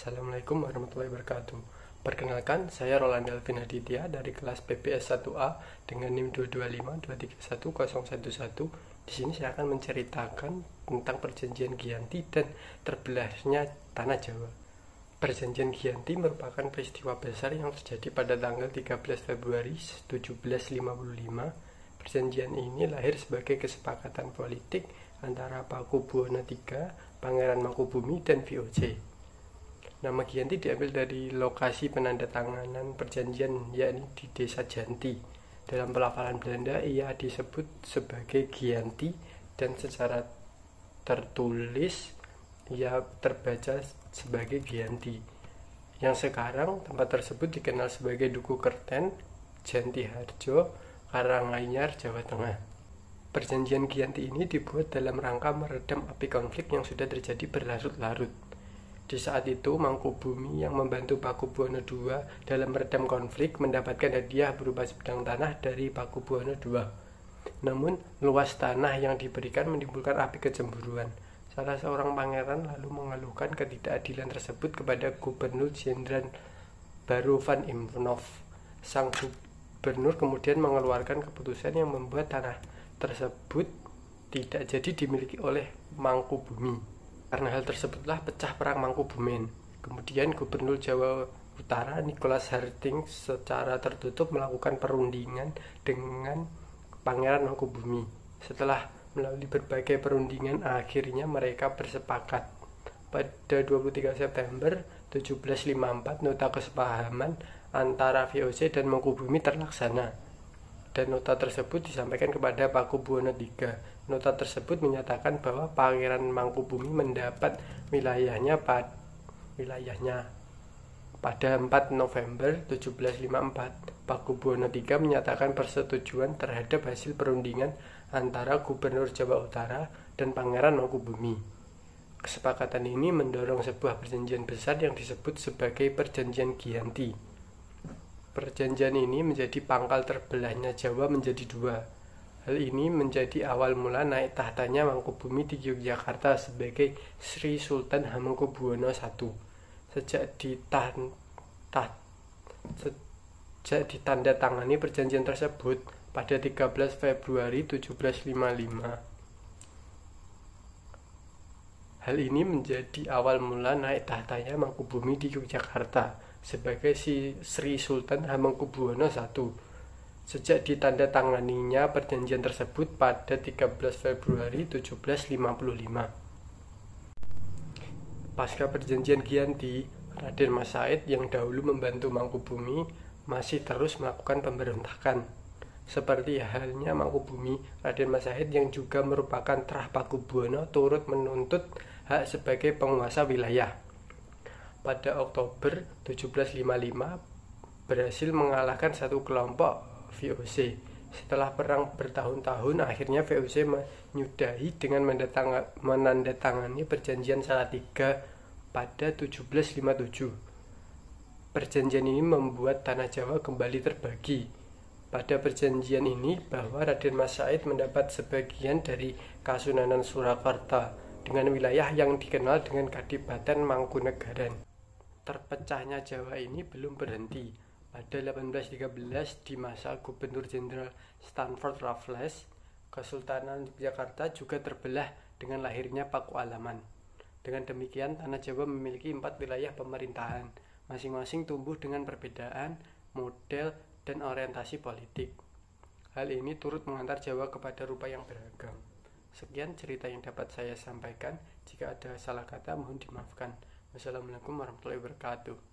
Assalamualaikum warahmatullahi wabarakatuh. Perkenalkan, saya Roland Delvin Aditya dari kelas PPS 1A dengan NIM 225231011. Di sini saya akan menceritakan tentang perjanjian Giyanti dan terbelahnya tanah Jawa. Perjanjian Giyanti merupakan peristiwa besar yang terjadi pada tanggal 13 Februari 1755. Perjanjian ini lahir sebagai kesepakatan politik antara Pakubuwono III, Pangeran Mangkubumi, dan VOC. Nama Giyanti diambil dari lokasi penandatanganan perjanjian, yakni di Desa Janti. Dalam pelafalan Belanda, ia disebut sebagai Giyanti dan secara tertulis ia terbaca sebagai Giyanti. Yang sekarang tempat tersebut dikenal sebagai Duku Kerten, Janti Harjo, Karanganyar, Jawa Tengah. Perjanjian Giyanti ini dibuat dalam rangka meredam api konflik yang sudah terjadi berlarut-larut. Di saat itu, Mangkubumi yang membantu Pakubuwono II dalam meredam konflik mendapatkan hadiah berupa sebidang tanah dari Pakubuwono II. Namun, luas tanah yang diberikan menimbulkan api kecemburuan. Salah seorang pangeran lalu mengeluhkan ketidakadilan tersebut kepada Gubernur Jenderal Baron van Imhoff. Sang gubernur kemudian mengeluarkan keputusan yang membuat tanah tersebut tidak jadi dimiliki oleh Mangkubumi. Karena hal tersebutlah pecah perang Mangkubumen. Kemudian Gubernur Jawa Utara Nicholas Harting secara tertutup melakukan perundingan dengan Pangeran Mangkubumi. Setelah melalui berbagai perundingan, akhirnya mereka bersepakat. Pada 23 September 1754, nota kesepahaman antara VOC dan Mangkubumi terlaksana. Dan nota tersebut disampaikan kepada Pakubuwono III. Nota tersebut menyatakan bahwa Pangeran Mangkubumi mendapat wilayahnya pada 4 November 1754. Pakubuwono III menyatakan persetujuan terhadap hasil perundingan antara Gubernur Jawa Utara dan Pangeran Mangkubumi. Kesepakatan ini mendorong sebuah perjanjian besar yang disebut sebagai Perjanjian Giyanti. Perjanjian ini menjadi pangkal terbelahnya Jawa menjadi dua. Hal ini menjadi awal mula naik tahtanya Mangkubumi di Yogyakarta sebagai Sri Sultan Hamengkubuwono I. Sejak ditandatangani perjanjian tersebut pada 13 Februari 1755. Hal ini menjadi awal mula naik tahtanya Mangkubumi di Yogyakarta sebagai Sri Sultan Hamengkubuwono I. Sejak ditandatanganinya perjanjian tersebut pada 13 Februari 1755. Pasca perjanjian Giyanti, Raden Mas Said yang dahulu membantu Mangkubumi masih terus melakukan pemberontakan. Seperti halnya Mangkubumi, Raden Mas Said yang juga merupakan terah Pakubuwono turut menuntut hak sebagai penguasa wilayah. Pada Oktober 1755 berhasil mengalahkan satu kelompok VOC. Setelah perang bertahun-tahun, akhirnya VOC menyudahi dengan menandatangani perjanjian Salatiga pada 1757. Perjanjian ini membuat tanah Jawa kembali terbagi. Pada perjanjian ini bahwa Raden Mas Said mendapat sebagian dari Kasunanan Surakarta dengan wilayah yang dikenal dengan Kadipaten Mangkunegaran. Terpecahnya Jawa ini belum berhenti. Pada 1813 di masa Gubernur Jenderal Stanford Raffles, Kesultanan Yogyakarta juga terbelah dengan lahirnya Pakualaman. Dengan demikian, tanah Jawa memiliki 4 wilayah pemerintahan, masing-masing tumbuh dengan perbedaan, model, dan orientasi politik. Hal ini turut mengantar Jawa kepada rupa yang beragam. Sekian cerita yang dapat saya sampaikan. Jika ada salah kata, mohon dimaafkan. Wassalamualaikum warahmatullahi wabarakatuh.